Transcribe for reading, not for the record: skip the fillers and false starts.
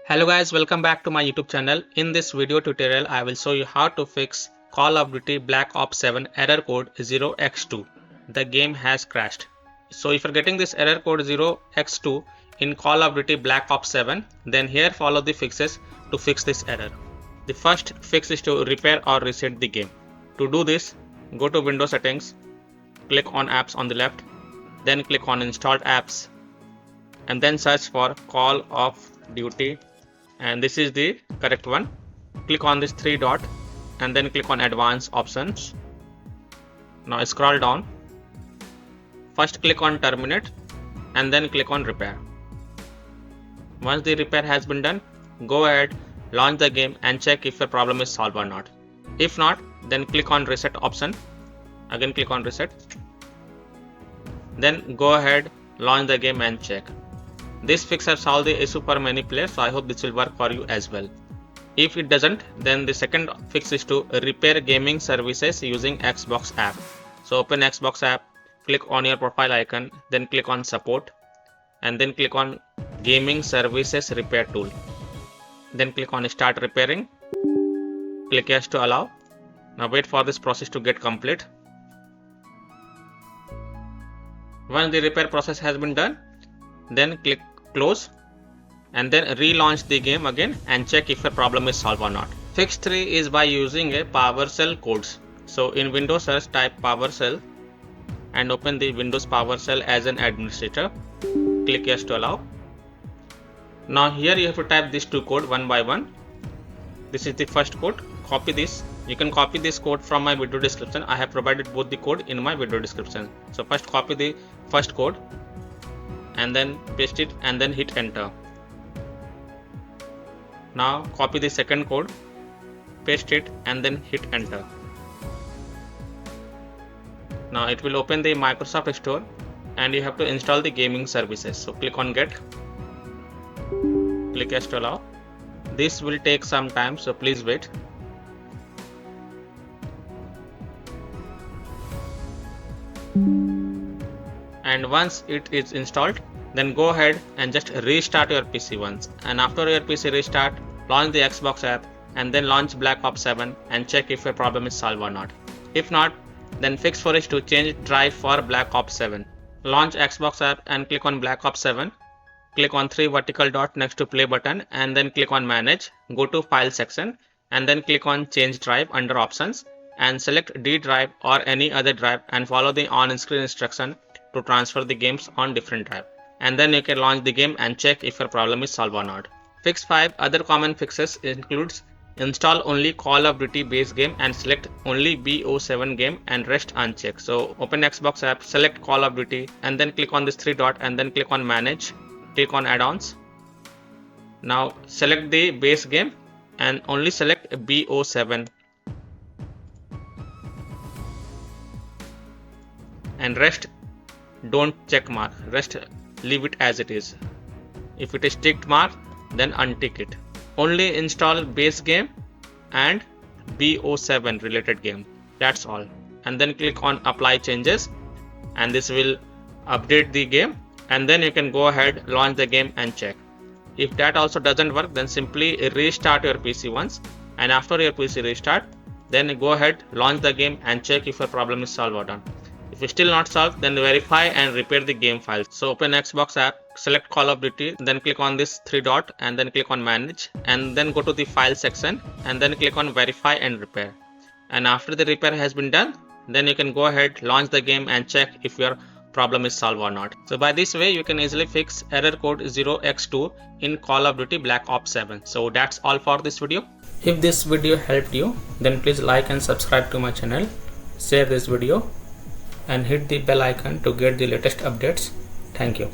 Hello guys, welcome back to my YouTube channel. In this video tutorial, I will show you how to fix Call of Duty Black Ops 7 error code 0x2. The game has crashed. So if you're getting this error code 0x2 in Call of Duty Black Ops 7, then here follow the fixes to fix this error. The first fix is to repair or reset the game. To do this, go to Windows Settings, click on Apps on the left, then click on Installed Apps, and then search for Call of Duty. And this is the correct one. Click on this three dot and then click on Advanced Options. Now scroll down. First click on Terminate and then click on Repair. Once the repair has been done, go ahead, launch the game and check if your problem is solved or not. If not, then click on Reset option. Again click on Reset. Then go ahead, launch the game and check. This fix has solved the issue for many players, so I hope this will work for you as well. If it doesn't, then the second fix is to repair gaming services using Xbox app. So open Xbox app, click on your profile icon, then click on Support, and then click on Gaming Services Repair Tool. Then click on Start Repairing. Click Yes to allow. Now wait for this process to get complete. Once the repair process has been done, then click Close and then relaunch the game again and check if your problem is solved or not. Fix 3 is by using a PowerShell Codes. So in Windows search type PowerShell and open the Windows PowerShell as an administrator. Click Yes to allow. Now here you have to type these two codes one by one. This is the first code. Copy this. You can copy this code from my video description. I have provided both the code in my video description. So first copy the first code and then paste it and then hit enter. Now copy the second code, paste it and then hit enter. Now it will open the Microsoft Store and you have to install the gaming services. So click on Get, click Yes to allow. This will take some time, so please wait. And once it is installed, then go ahead and just restart your PC once. And after your PC restart, launch the Xbox app and then launch Black Ops 7 and check if your problem is solved or not. If not, then fix for it to change drive for Black Ops 7. Launch Xbox app and click on Black Ops 7. Click on 3 vertical dot next to play button and then click on Manage. Go to File section and then click on Change Drive under Options and select D drive or any other drive and follow the on-screen instruction to transfer the games on different drive. And then you can launch the game and check if your problem is solved or not. Fix 5 other common fixes includes install only Call of Duty base game and select only BO7 game and rest uncheck. So open Xbox app, select Call of Duty and then click on this three dot and then click on Manage. Click on Add-ons. Now select the base game and only select BO7 and rest don't check mark, rest leave it as it is. If it is ticked mark, then untick it. Only install base game and BO7 related game. That's all. And then click on Apply Changes and this will update the game and then you can go ahead, launch the game and check. If that also doesn't work, then simply restart your PC once and after your PC restart, then go ahead, launch the game and check if your problem is solved or not. If it's still not solved, then verify and repair the game files. So open Xbox app, select Call of Duty, then click on this three dot and then click on Manage and then go to the File section and then click on Verify and Repair. And after the repair has been done, then you can go ahead, launch the game and check if your problem is solved or not. So by this way, you can easily fix error code 0x2 in Call of Duty Black Ops 7. So that's all for this video. If this video helped you, then please like and subscribe to my channel, share this video and hit the bell icon to get the latest updates. Thank you.